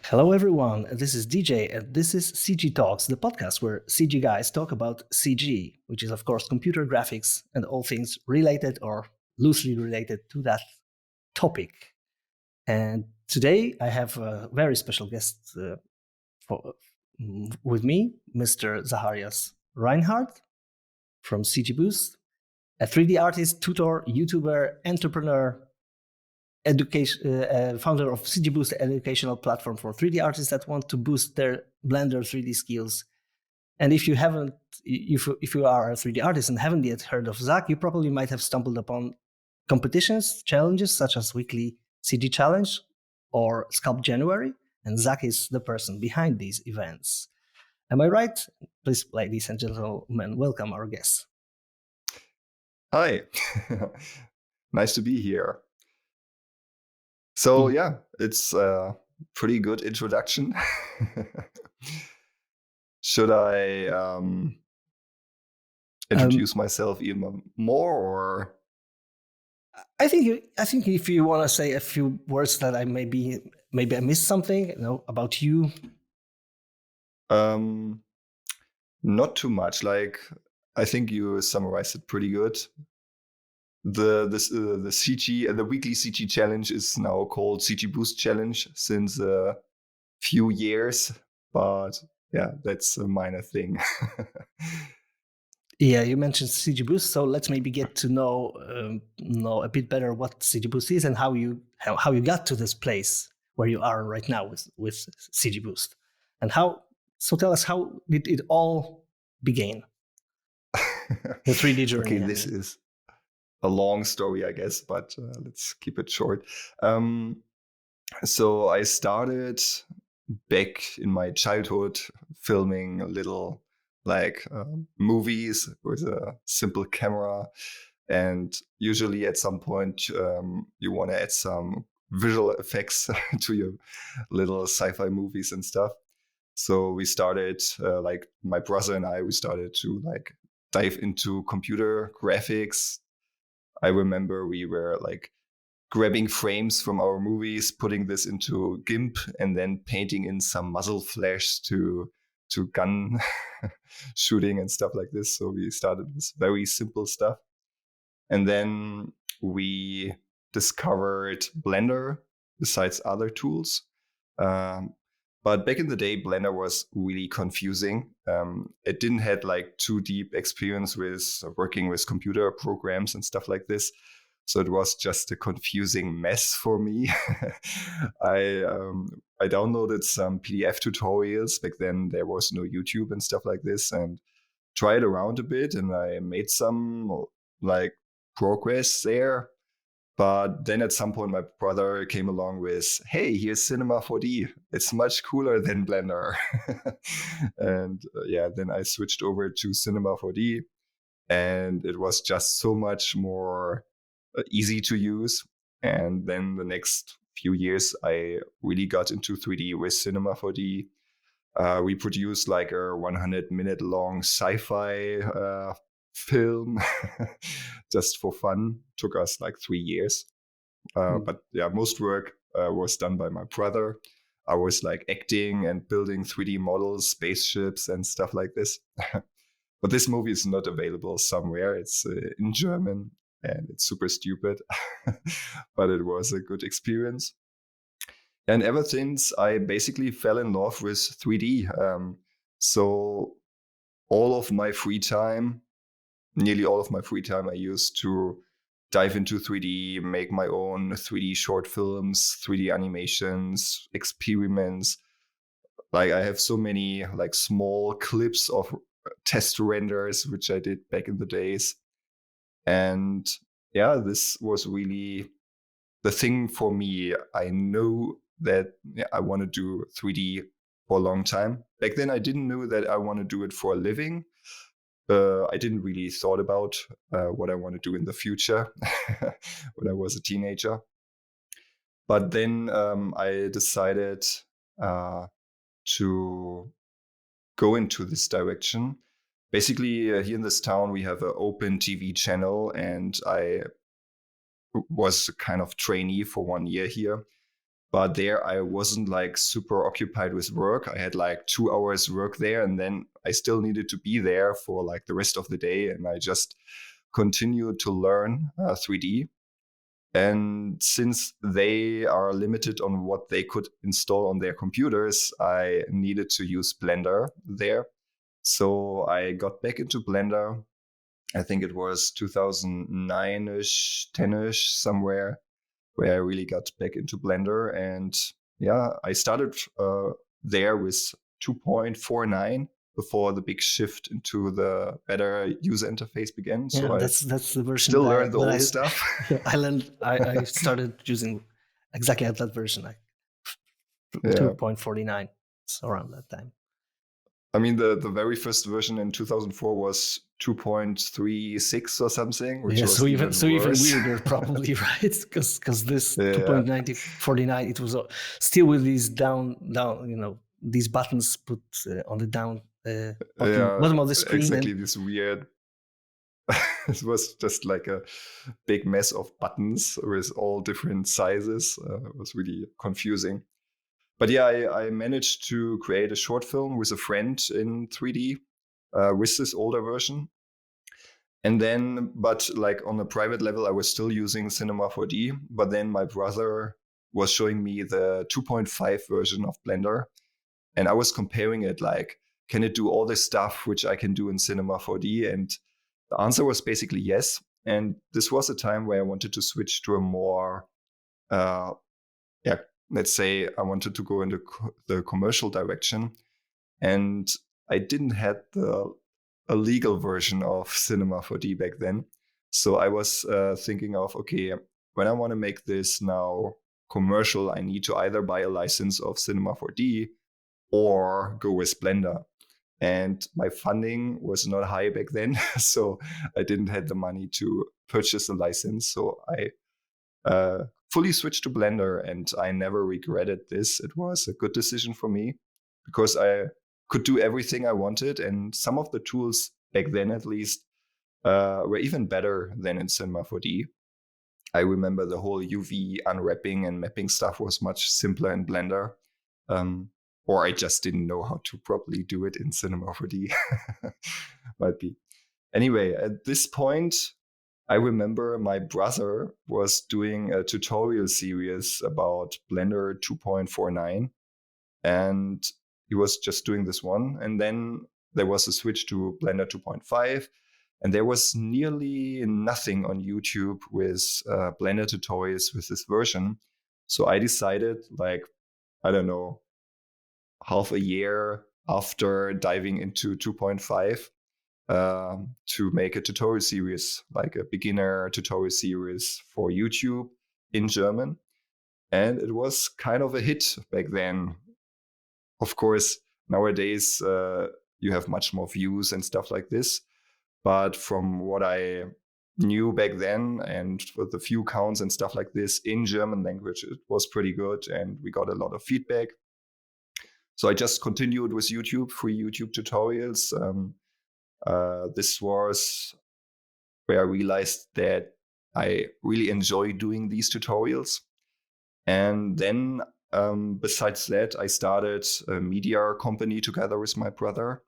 Hello, everyone. This is DJ, and this is CG Talks, the podcast where CG guys talk about CG, which is, of course, computer graphics and all things related or loosely related to that topic. And today I have a very special guest with me, Mr. Zacharias Reinhardt from CG Boost, a 3D artist, tutor, YouTuber, entrepreneur, founder of CG Boost, educational platform for 3D artists that want to boost their Blender 3D skills. And if you haven't, if you are a 3D artist and haven't yet heard of Zach, you probably might have stumbled upon competitions, challenges such as Weekly CG Challenge or SculptJanuary, and Zach is the person behind these events. Am I right? Please, ladies and gentlemen, welcome our guests. Hi, nice to be here. So yeah, it's a pretty good introduction. Should I introduce myself even more, or? I think if you want to say a few words that I maybe I missed something, about you. Not too much. Like, I think you summarized it pretty good. The CG the weekly CG challenge is now called CG Boost Challenge since a few years, but yeah, that's a minor thing. Yeah, you mentioned CG Boost, so let's maybe get to know a bit better what CG Boost is and how you got to this place where you are right now with CG Boost, and how. So tell us, how did it all begin? The 3D journey. Okay, this is a long story, I guess, but let's keep it short. So I started back in my childhood filming little movies with a simple camera, and usually at some point you want to add some visual effects to your little sci-fi movies and stuff. So we started, my brother and I, we started to dive into computer graphics. I remember we were grabbing frames from our movies, putting this into GIMP, and then painting in some muzzle flash to gun shooting and stuff like this. So we started with very simple stuff. And then we discovered Blender besides other tools. But back in the day, Blender was really confusing. It didn't have too deep experience with working with computer programs and stuff like this. So it was just a confusing mess for me. I downloaded some PDF tutorials. Back then there was no YouTube and stuff like this, and tried around a bit, and I made some progress there. But then at some point my brother came along with, hey, here's Cinema 4D. It's much cooler than Blender. And then I switched over to Cinema 4D, and it was just so much more easy to use. And then the next few years, I really got into 3D with Cinema 4D. We produced a 100-minute long sci-fi film just for fun. Took us 3 years. But yeah, most work was done by my brother. I was acting and building 3D models, spaceships and stuff like this. But this movie is not available somewhere. It's in German, and it's super stupid, but it was a good experience. And ever since, I basically fell in love with 3D. So nearly all of my free time, I used to dive into 3D, make my own 3D short films, 3D animations, experiments. I have so many small clips of test renders, which I did back in the days. And yeah, this was really the thing for me. I know that I want to do 3D for a long time. Back then, I didn't know that I want to do it for a living. I didn't really thought about what I want to do in the future when I was a teenager. But then I decided to go into this direction. Basically, here in this town, we have an open TV channel, and I was a kind of trainee for 1 year here. But there I wasn't like super occupied with work. I had like 2 hours work there, and then I still needed to be there for like the rest of the day. And I just continued to learn 3D. And since they are limited on what they could install on their computers, I needed to use Blender there. So I got back into Blender. I think it was 2009-ish, 10-ish, somewhere, where I really got back into Blender. And yeah, I started there with 2.49 before the big shift into the better user interface began. Yeah, So I that's the version still that learned the that old stuff. I started using exactly at that version, like Yeah. 2.49. It's around that time. I mean, the very first version in 2004 was 2.36 or something, which was even weirder, probably, right? Because this 2.49, it was still with these down, these buttons put on the down bottom of the screen. Exactly, this weird. It was just like a big mess of buttons with all different sizes. It was really confusing. But yeah, I managed to create a short film with a friend in 3D with this older version. And then, but like on a private level, I was still using Cinema 4D. But then my brother was showing me the 2.5 version of Blender. And I was comparing it like, can it do all this stuff which I can do in Cinema 4D? And the answer was basically yes. And this was a time where I wanted to switch to a more, let's say I wanted to go into the commercial direction. And I didn't have a legal version of Cinema 4D back then. So I was thinking of, okay, when I want to make this now commercial, I need to either buy a license of Cinema 4D or go with Blender. And my funding was not high back then, so I didn't have the money to purchase a license. So I fully switched to Blender, and I never regretted this. It was a good decision for me because I could do everything I wanted, and some of the tools back then, at least, were even better than in Cinema 4D. I remember the whole UV unwrapping and mapping stuff was much simpler in Blender. Or I just didn't know how to properly do it in Cinema 4D. Might be. Anyway, at this point, I remember my brother was doing a tutorial series about Blender 2.49. And he was just doing this one. And then there was a switch to Blender 2.5. And there was nearly nothing on YouTube with Blender tutorials with this version. So I decided, like, I don't know, half a year after diving into 2.5 to make a tutorial series, like a beginner tutorial series for YouTube in German. And it was kind of a hit back then. Of course, nowadays you have much more views and stuff like this. But from what I knew back then and with the view counts and stuff like this in German language, it was pretty good. And we got a lot of feedback. So I just continued with YouTube, free YouTube tutorials. This was where I realized that I really enjoy doing these tutorials. And then besides that, I started a media company together with my brother.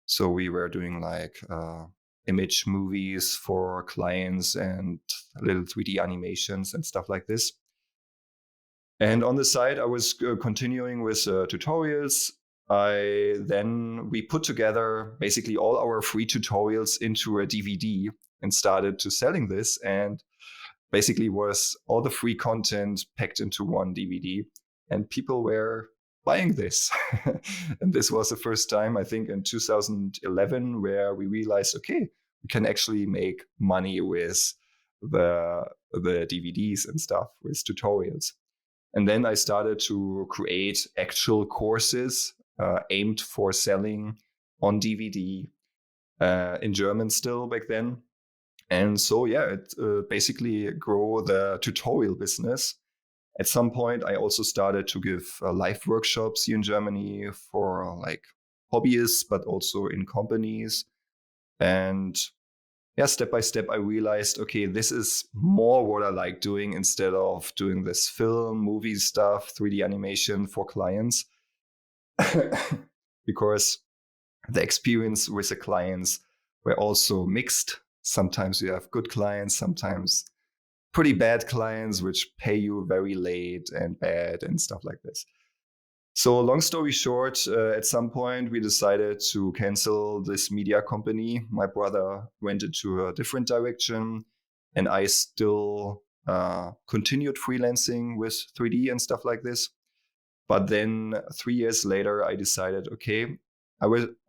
So we were doing like image movies for clients and little 3D animations and stuff like this. And on the side, I was continuing with tutorials. We put together basically all our free tutorials into a DVD and started to selling this. And basically was all the free content packed into one DVD. And people were buying this. And this was the first time, I think, in 2011, where we realized, okay, we can actually make money with the DVDs and stuff, with tutorials. And then I started to create actual courses aimed for selling on DVD in German still back then. And so, yeah, it basically grew the tutorial business. At some point, I also started to give live workshops here in Germany for like hobbyists, but also in companies. And step by step, I realized, okay, this is more what I like doing instead of doing this film, movie stuff, 3D animation for clients. Because the experience with the clients were also mixed. Sometimes you have good clients, sometimes pretty bad clients, which pay you very late and bad and stuff like this. So long story short, at some point we decided to cancel this media company. My brother went into a different direction, and I still continued freelancing with 3D and stuff like this. But then 3 years later, I decided, okay,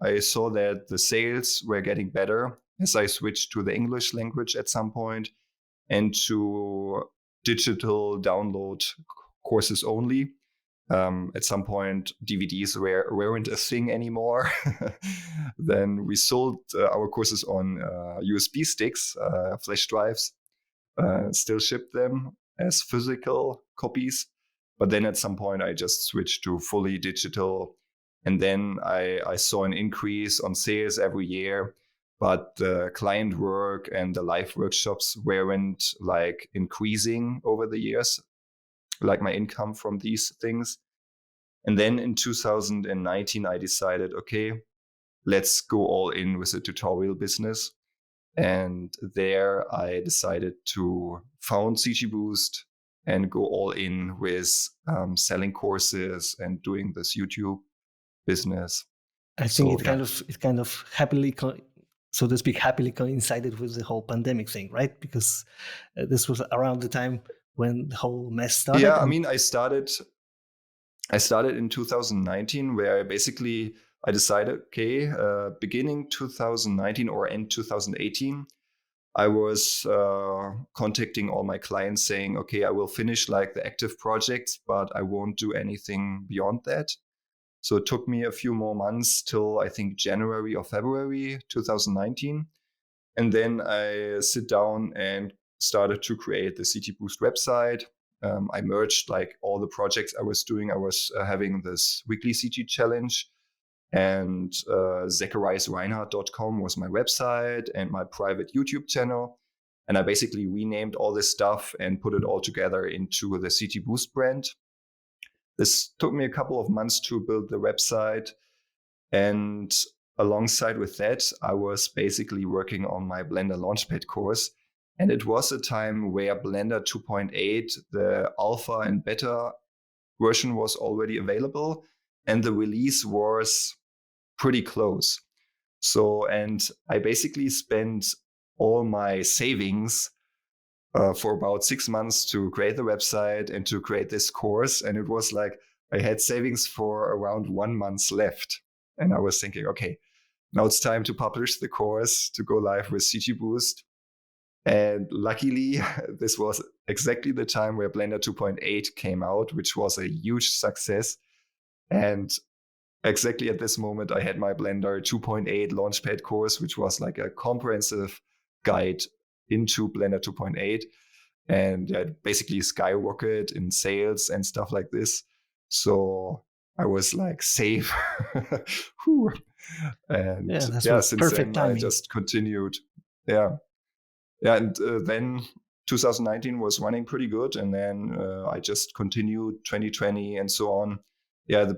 I saw that the sales were getting better as I switched to the English language at some point and to digital download courses only. At some point, DVDs weren't a thing anymore. Then we sold our courses on USB sticks, flash drives, still ship them as physical copies. But then at some point, I just switched to fully digital. And then I saw an increase on sales every year. But the client work and the live workshops weren't like increasing over the years, like my income from these things. And then in 2019, I decided, okay, let's go all in with the tutorial business. And there I decided to found CG Boost and go all in with selling courses and doing this YouTube business. I think it kind of happily, so to speak, happily coincided with the whole pandemic thing, right? Because this was around the time when the whole mess started. Yeah, I mean, I started in 2019, where I decided, okay, beginning 2019 or end 2018, I was contacting all my clients saying, okay, I will finish like the active projects, but I won't do anything beyond that. So it took me a few more months till I think January or February 2019. And then I sit down and started to create the CG Boost website. I merged like all the projects I was doing. I was having this weekly CG challenge, and ZachariasReinhardt.com was my website and my private YouTube channel. And I basically renamed all this stuff and put it all together into the CG Boost brand. This took me a couple of months to build the website. And alongside with that, I was basically working on my Blender Launchpad course. And it was a time where Blender 2.8, the alpha and beta version, was already available, and the release was pretty close. So, and I basically spent all my savings for about 6 months to create the website and to create this course. And it was like I had savings for around 1 month left. And I was thinking, okay, now it's time to publish the course, to go live with CG Boost. And luckily, this was exactly the time where Blender 2.8 came out, which was a huge success. And exactly at this moment, I had my Blender 2.8 Launchpad course, which was like a comprehensive guide into Blender 2.8. And it basically skyrocketed in sales and stuff like this. So I was like safe. And since then timing. I just continued. Yeah. And then 2019 was running pretty good. And then I just continued 2020 and so on. Yeah, the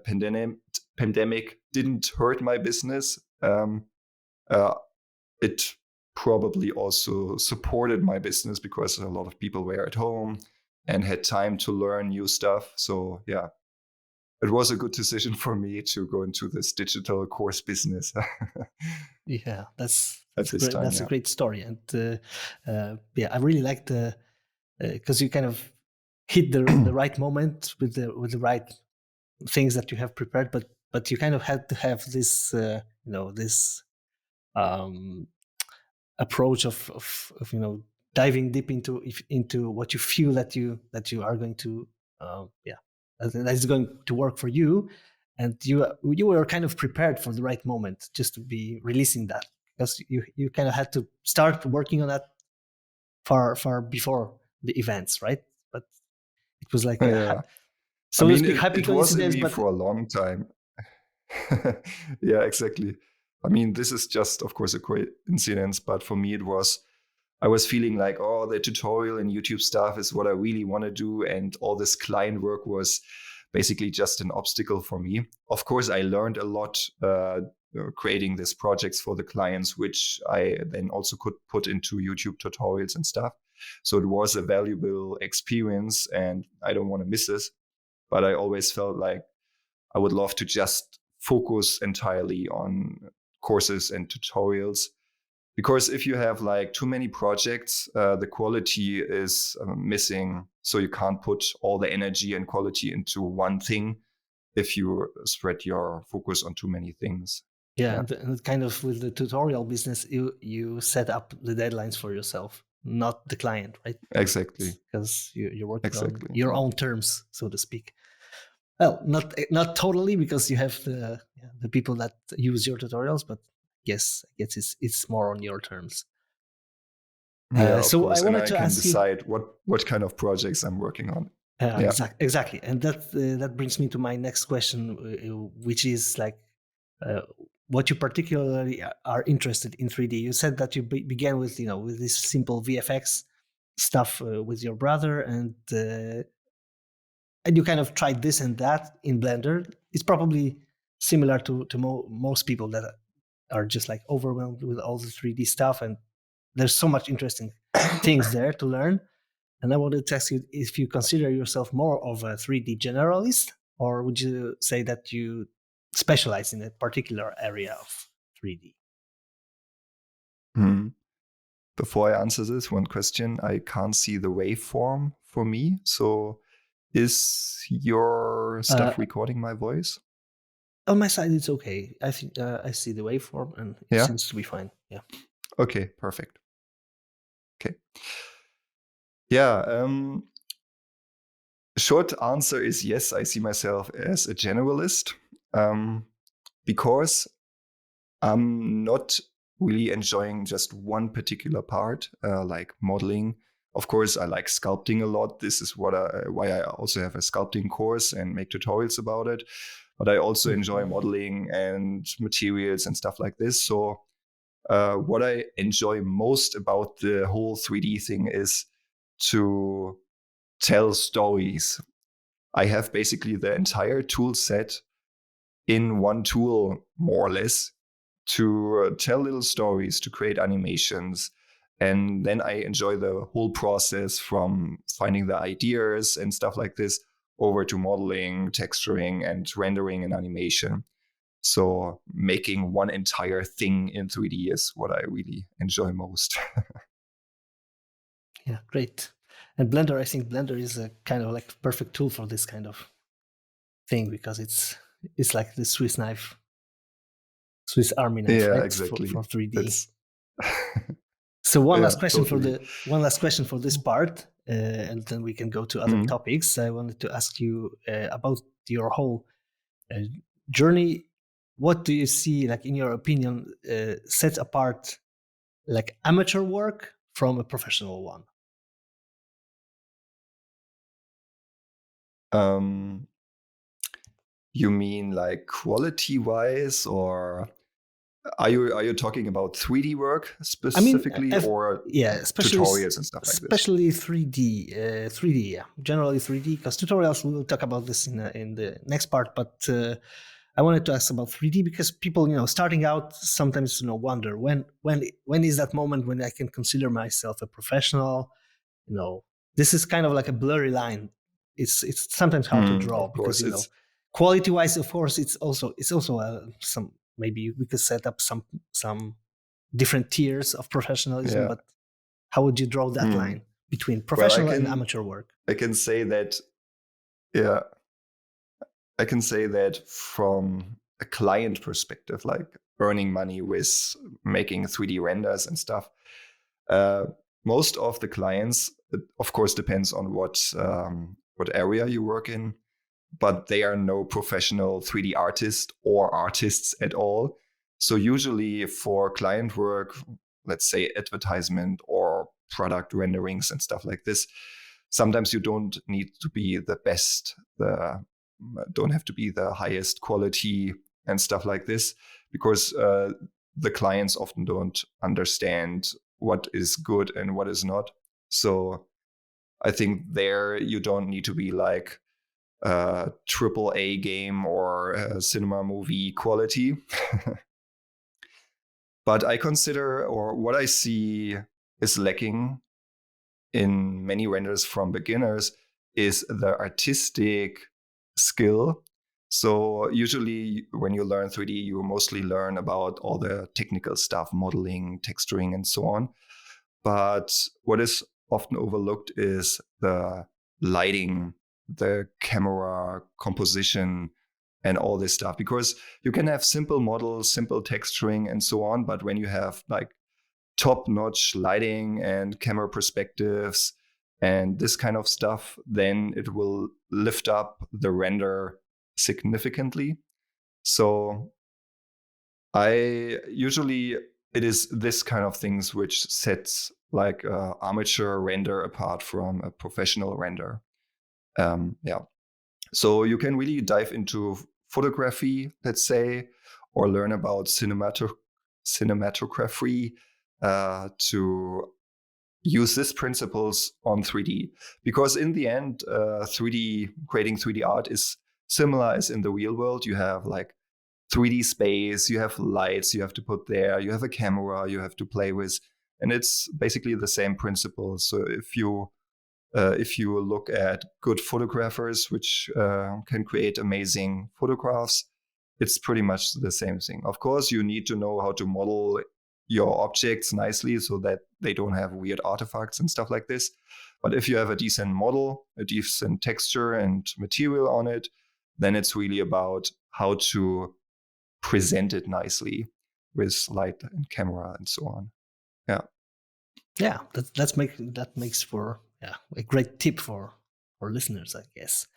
pandemic didn't hurt my business. It probably also supported my business because a lot of people were at home and had time to learn new stuff. So yeah, it was a good decision for me to go into this digital course business. Yeah, that's a great story. And I really like the because you kind of hit the right moment with the right things that you have prepared, but you kind of had to have this this approach of diving deep into what you feel that you are going to that is going to work for you, and you were kind of prepared for the right moment just to be releasing that, because you kind of had to start working on that far before the events, right? But it was like so to speak, happy coincidence, it was in me for a long time. Yeah, exactly. I mean, this is just, of course, a coincidence, but for me, I was feeling like, oh, the tutorial and YouTube stuff is what I really want to do. And all this client work was basically just an obstacle for me. Of course, I learned a lot creating these projects for the clients, which I then also could put into YouTube tutorials and stuff. So it was a valuable experience and I don't want to miss this. But I always felt like I would love to just focus entirely on courses and tutorials. Because if you have like too many projects, the quality is missing. So you can't put all the energy and quality into one thing if you spread your focus on too many things. Yeah, and kind of with the tutorial business, you set up the deadlines for yourself, not the client, right? Exactly. Because you're working on your own terms, so to speak. Well, not totally, because you have the people that use your tutorials, but yes, I guess it's more on your terms. Yeah, so course. I wanted and I to can ask decide what kind of projects I'm working on. Yeah. Exactly, and that brings me to my next question, which is like, what you particularly are interested in 3D. You said that you began with with this simple VFX stuff with your brother, and you kind of tried this and that in Blender. It's probably similar to most people that are just like overwhelmed with all the 3D stuff, and there's so much interesting things there to learn. And I wanted to ask you if you consider yourself more of a 3D generalist, or would you say that you specialize in a particular area of 3D? Before I answer this one question, I can't see the waveform for me. So is your stuff recording my voice? On my side, it's okay. I think I see the waveform and it seems to be fine. Yeah. Okay, perfect. Okay. Yeah. Short answer is yes, I see myself as a generalist because I'm not really enjoying just one particular part, like modeling. Of course, I like sculpting a lot. This is why I also have a sculpting course and make tutorials about it. But I also enjoy modeling and materials and stuff like this. So what I enjoy most about the whole 3D thing is to tell stories. I have basically the entire tool set in one tool, more or less, to tell little stories, to create animations. And then I enjoy the whole process from finding the ideas and stuff like this over to modeling, texturing, and rendering and animation. So making one entire thing in 3D is what I really enjoy most. Yeah, great. And Blender, I think Blender is a kind of like perfect tool for this kind of thing, because it's like the Swiss Army knife, Yeah, right? exactly. For 3D. So one last question for this part, and then we can go to other topics. I wanted to ask you about your whole journey. What do you see, like in your opinion, sets apart like amateur work from a professional one? You mean like quality-wise, or are you talking about 3D work specifically, or tutorials and stuff like this? Especially 3D, 3D, yeah, generally 3D. Because tutorials, we will talk about this in the next part. But I wanted to ask about 3D because people, starting out, sometimes wonder when is that moment when I can consider myself a professional. This is kind of like a blurry line. It's sometimes hard to draw because quality wise, of course, it's also some, maybe we could set up some different tiers of professionalism. But how would you draw that line between professional and amateur work? I can say that, I can say that from a client perspective, like earning money with making 3D renders and stuff. Most of the clients, it of course depends on what area you work in, but they are no professional 3D artist or artists at all. So usually for client work, let's say advertisement or product renderings and stuff like this, sometimes you don't need to be the best, don't have to be the highest quality and stuff like this, because the clients often don't understand what is good and what is not. So I think there you don't need to be like a triple A game or a cinema movie quality. But I consider, or what I see is lacking in many renders from beginners, is the artistic skill. So usually when you learn 3D, you mostly learn about all the technical stuff, modeling, texturing, and so on. But what is often overlooked is the lighting, the camera composition, and all this stuff. Because you can have simple models, simple texturing, and so on. But when you have like top-notch lighting and camera perspectives and this kind of stuff, then it will lift up the render significantly. So it is this kind of things which sets like amateur render apart from a professional render. Yeah. So you can really dive into photography, let's say, or learn about cinematography to use these principles on 3D. Because in the end, creating 3D art is similar as in the real world. You have like 3D space, you have lights you have to put there, you have a camera you have to play with, and it's basically the same principle. So if you look at good photographers which can create amazing photographs, it's pretty much the same thing. Of course, you need to know how to model your objects nicely so that they don't have weird artifacts and stuff like this. But if you have a decent model, a decent texture and material on it, then it's really about how to present it nicely with light and camera and so on. Yeah, that makes for a great tip for listeners, I guess.